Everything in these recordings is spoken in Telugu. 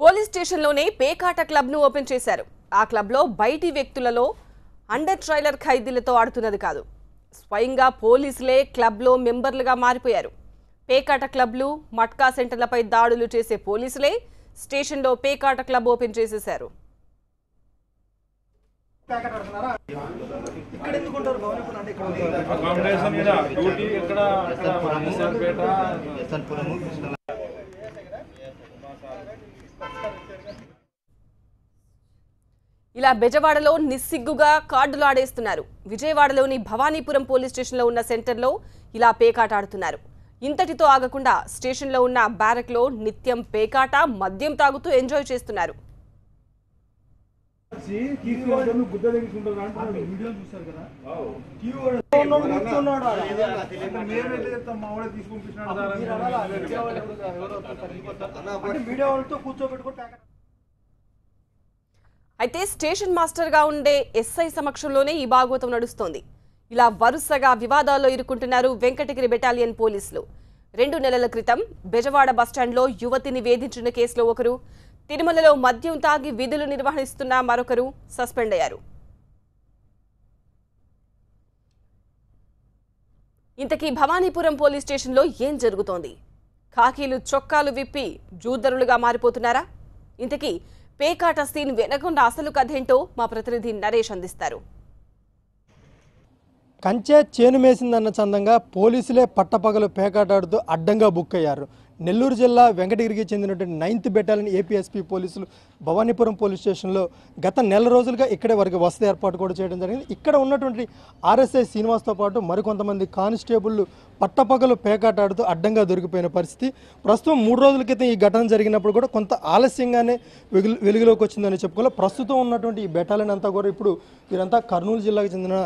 పోలీస్ స్టేషన్లోనే పేకాట క్లబ్ను ఓపెన్ చేశారు. ఆ క్లబ్లో బయటి వ్యక్తులలో అండర్ ట్రైలర్ ఖైదీలతో ఆడుతున్నది కాదు, స్వయంగా పోలీసులే క్లబ్లో మెంబర్లుగా మారిపోయారు. పేకాట క్లబ్లు, మట్కా సెంటర్లపై దాడులు చేసే పోలీసులే స్టేషన్లో పేకాట క్లబ్ ఓపెన్ చేసేశారు. ఇలా బెజవాడలో నిస్సిగ్గుగా కార్డులు ఆడేస్తున్నారు. విజయవాడలోని భవానీపురం పోలీస్ స్టేషన్లో ఉన్న సెంటర్లో ఇలా పేకాట ఆడుతున్నారు. ఇంతటితో ఆగకుండా స్టేషన్లో ఉన్న బ్యారక్లో నిత్యం పేకాట, మద్యం తాగుతూ ఎంజాయ్ చేస్తున్నారు. అయితే స్టేషన్ మాస్టర్గా ఉండే ఎస్ఐ సమక్షంలోనే ఈ భాగవతం నడుస్తోంది. ఇలా వరుసగా వివాదాల్లో ఇరుక్కుంటున్నారు వెంకటగిరి బెటాలియన్ పోలీసులు. 2 నెలల క్రితం బెజవాడ బస్టాండ్లో యువతిని వేధించిన కేసులో ఒకరు, తిరుమలలో మద్యం తాగి విధులు నిర్వహిస్తున్న మరొకరు సస్పెండ్ అయ్యారు. ఇంతకీ భవానీపురం పోలీస్ స్టేషన్లో ఏం జరుగుతోంది? ఖాకీలు చొక్కాలు విప్పి జూదరులుగా మారిపోతున్నారా? ఇంతకీ పేకాట సీన్ వెనకున్న అసలు కథేంటో మా ప్రతినిధి నరేష్ అందిస్తారు. కంచె చేను మేసిందన్న చందంగా పోలీసులే పట్టపగలు పేకాటాడుతూ అడ్డంగా బుక్ అయ్యారు. నెల్లూరు జిల్లా వెంకటగిరికి చెందినటువంటి 9th బెటాలియన్ ఏపీఎస్పీ పోలీసులు భవానీపురం పోలీస్ స్టేషన్లో గత నెల రోజులుగా ఇక్కడే వరకు వసతి ఏర్పాటు కూడా చేయడం జరిగింది. ఇక్కడ ఉన్నటువంటి ఆర్ఎస్ఐ శ్రీనివాస్తో పాటు మరికొంతమంది కానిస్టేబుళ్లు పట్టపగలు పేకాట ఆడుతూ అడ్డంగా దొరికిపోయిన పరిస్థితి. ప్రస్తుతం 3 రోజుల క్రితం ఈ ఘటన జరిగినప్పుడు కూడా కొంత ఆలస్యంగానే వెలుగులోకి వచ్చిందని చెప్పుకోవాలి. ప్రస్తుతం ఉన్నటువంటి ఈ బెటాలియన్ అంతా కూడా ఇప్పుడు వీరంతా కర్నూలు జిల్లాకు చెందిన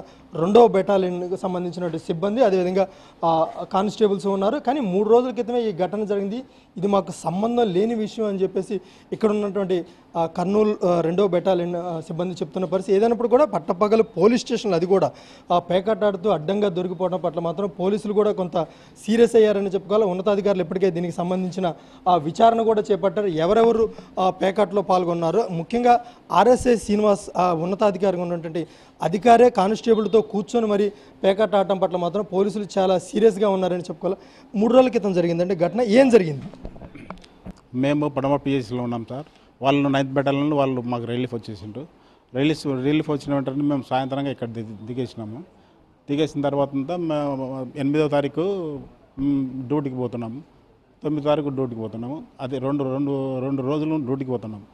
2వ బెటాలియన్కి సంబంధించినటువంటి సిబ్బంది, అదేవిధంగా కానిస్టేబుల్స్ ఉన్నారు. కానీ 3 రోజుల క్రితమే ఈ ఘటన జరిగింది, ఇది మాకు సంబంధం లేని విషయం అని చెప్పేసి ఇక్కడ ఉన్నటువంటి కర్నూలు 2వ బెటాలియన్ సిబ్బంది చెప్తున్న పరిస్థితి. ఏదైనప్పుడు కూడా పట్టపగలు పోలీస్ స్టేషన్లు, అది కూడా పేకాట ఆడుతూ అడ్డంగా దొరికిపోవడం పట్ల మాత్రం పోలీసులు కూడా కొంత సీరియస్ అయ్యారని చెప్పుకోవాలి. ఉన్నతాధికారులు ఇప్పటికే దీనికి సంబంధించిన విచారణ కూడా చేపట్టారు. ఎవరెవరు పేకాటలో పాల్గొన్నారు, ముఖ్యంగా ఆర్ఎస్ఐ శ్రీనివాస్ ఉన్నతాధికారిగా ఉన్నటువంటి అధికారే కానిస్టేబుల్తో కూర్చొని మరి పేకాట ఆడటం పట్ల మాత్రం పోలీసులు చాలా సీరియస్గా ఉన్నారని చెప్పుకోవాలి. 3 రోజుల క్రితం జరిగిందండి ఘటన. ఏం జరిగింది? మేము పడమ పిఎస్లో ఉన్నాం సార్. వాళ్ళు 9th బెటాలియన్లో వాళ్ళు మాకు రిలీఫ్ వచ్చేసిండ్రు. రిలీఫ్ వచ్చిన వెంటనే మేము సాయంత్రంగా ఇక్కడ దిగేసినాము. దిగేసిన తర్వాత మేము 8వ తారీఖు డ్యూటీకి పోతున్నాము, 9వ తారీఖు డ్యూటీకి పోతున్నాము. అది రెండు రోజులు డ్యూటీకి పోతున్నాము.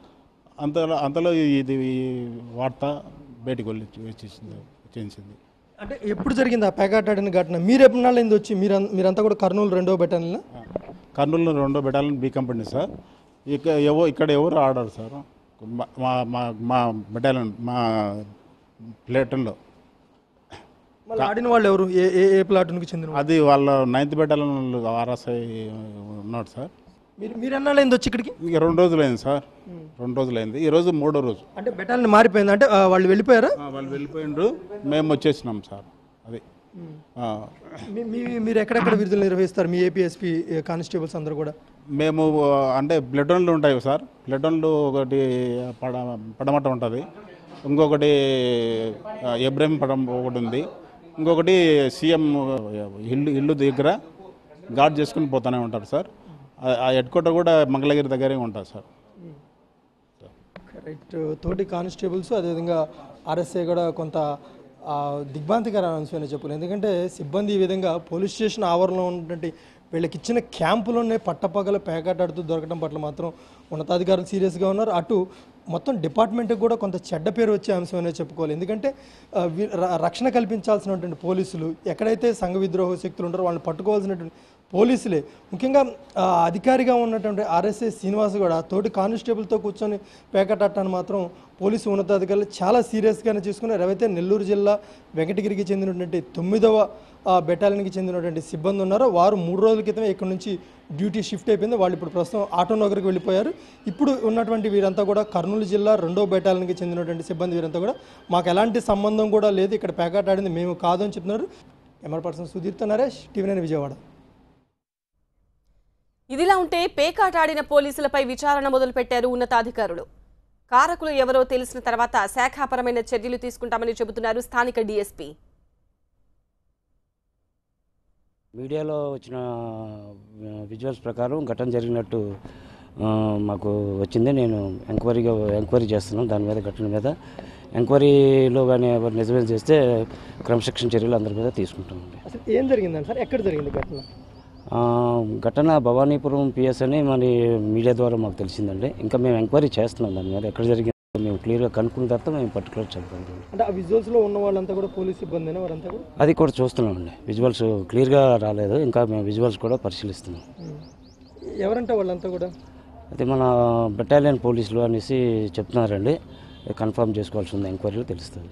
అంతలో ఇది వార్త బయటికి వచ్చేసింది. అంటే ఎప్పుడు జరిగింది ఆ పేకాట ఆడిన ఘటన? మీరు ఎప్పుడు ఏంది వచ్చి మీరంతా కూడా కర్నూలు 2వ బెటాలియన్? కర్నూలు 2వ బెటాలియన్ బి కంపెనీ సార్. ఇక్కడ ఎవరు ఆడారు సార్, మా బెటాలియన్ మా ప్లేటన్లో ఆడిన వాళ్ళు ఎవరు? ఏ ప్లాటూన్కి చెందిన? అది వాళ్ళ 9th బెటాలియన్ ఆర్ఎస్ఐ ఉన్నాడు సార్. మీరు ఎన్నాళ్ళైంది వచ్చి ఇక్కడికి? ఇక 2 రోజులైంది సార్, 2 రోజులైంది. ఈరోజు 3వ రోజు. అంటే బెటాలియన్ మారిపోయింది, అంటే వాళ్ళు వెళ్ళిపోయారా? వాళ్ళు వెళ్ళిపోయిండ్రు, మేము వచ్చేసినాం సార్. అది మీరు ఎక్కడెక్కడ విధులు నిర్వహిస్తారు మీ ఏపీఎస్పీ కానిస్టేబుల్స్ అందరూ కూడా? మేము అంటే ప్లెటోన్లు ఉంటాయి సార్. ప్లెటోన్లు ఒకటి పడమట ఉంటుంది, ఇంకొకటి ఎబ్రహీం పడం ఒకటి ఉంది, ఇంకొకటి సీఎం ఇల్లు దగ్గర గార్డ్ చేసుకుని పోతూనే ఉంటారు సార్. ఆ హెడ్ క్వార్టర్ కూడా మంగళగిరి దగ్గరే ఉంటుంది సార్. రైట్. తోటి కానిస్టేబుల్స్ అదేవిధంగా ఆర్ఎస్ఐ కూడా కొంత దిగ్భ్రాంతికర అంశమని చెప్పాలి. ఎందుకంటే సిబ్బంది ఈ విధంగా పోలీస్ స్టేషన్ ఆవరణలో ఉన్నటువంటి వీళ్ళకి ఇచ్చిన క్యాంపులోనే పట్టపగల పేకాటాడుతూ దొరకడం పట్ల మాత్రం ఉన్నతాధికారులు సీరియస్గా ఉన్నారు. అటు మొత్తం డిపార్ట్మెంట్కి కూడా కొంత చెడ్డ పేరు వచ్చే అంశం అనేది చెప్పుకోవాలి. ఎందుకంటే రక్షణ కల్పించాల్సినటువంటి పోలీసులు, ఎక్కడైతే సంఘ విద్రోహ శక్తులు ఉంటారో వాళ్ళని పట్టుకోవాల్సినటువంటి పోలీసులే, ముఖ్యంగా అధికారిగా ఉన్నటువంటి ఆర్ఎస్ఐ శ్రీనివాస్ కూడా తోటి కానిస్టేబుల్తో కూర్చొని పేకాటాన్ని మాత్రం పోలీసు ఉన్నతాధికారులు చాలా సీరియస్గానే తీసుకున్నారు. ఏవైతే నెల్లూరు జిల్లా వెంకటగిరికి చెందినటువంటి 9వ బెటాలియన్కి చెందినటువంటి సిబ్బంది ఉన్నారో వారు 3 రోజుల క్రితమే ఇక్కడ నుంచి డ్యూటీ షిఫ్ట్ అయిపోయింది. వాళ్ళు ఇప్పుడు ప్రస్తుతం ఆటోనగర్కి వెళ్ళిపోయారు. ఇప్పుడు ఉన్నటువంటి వీరంతా కూడా కర్నూలు జిల్లా 2వ బెటాలియన్కి చెందినటువంటి సిబ్బంది. వీరంతా కూడా మాకు ఎలాంటి సంబంధం కూడా లేదు, ఇక్కడ పేకాట ఆడింది మేము కాదు అని చెప్తున్నారు. కెమెరా పర్సన్ సుధీర్తో నరేష్, TV9 విజయవాడ. ఇదిలా ఉంటే పేకాటాడిన పోలీసులపై విచారణ మొదలుపెట్టారు ఉన్నతాధికారులు. కారకులు ఎవరో తెలిసిన తర్వాత శాఖాపరమైన చర్యలు తీసుకుంటామని చెబుతున్నారు స్థానిక డీఎస్పీ. మీడియాలో వచ్చిన విజువల్స్ ప్రకారం ఘటన జరిగినట్టు మాకు వచ్చింది. నేను ఎంక్వైరీ చేస్తున్నాను. దాని మీద ఘటన మీద ఎంక్వైరీలో కానీ ఎవరు నిజమే చేస్తే క్రమశిక్షణ చర్యలు అందరి మీద తీసుకుంటామండి. అసలు ఏం జరిగిందండి సార్? ఎక్కడ జరిగింది ఘటన? ఘటన భవానీపురం పిఎస్ అని మరి మీడియా ద్వారా మాకు తెలిసిందండి. ఇంకా మేము ఎంక్వైరీ చేస్తున్నాం. దాని మీద ఎక్కడ జరిగిందో మేము క్లియర్గా కనుక్కున్న తర్వాత మేము పర్టికులర్ చెప్తాం. అంటే ఆ విజువల్స్లో ఉన్న వాళ్ళంతా కూడా పోలీస్ సిబ్బంది వారంతా కూడా? అది కూడా చూస్తున్నామండి. విజువల్స్ క్లియర్గా రాలేదు. ఇంకా మేము విజువల్స్ కూడా పరిశీలిస్తున్నాం. ఎవరంటే వాళ్ళంతా కూడా? అయితే మన బెటాలియన్ పోలీసులు అనేసి చెప్తున్నారండి. కన్ఫర్మ్ చేసుకోవాల్సి ఉంది. ఎంక్వైరీలో తెలుస్తుంది.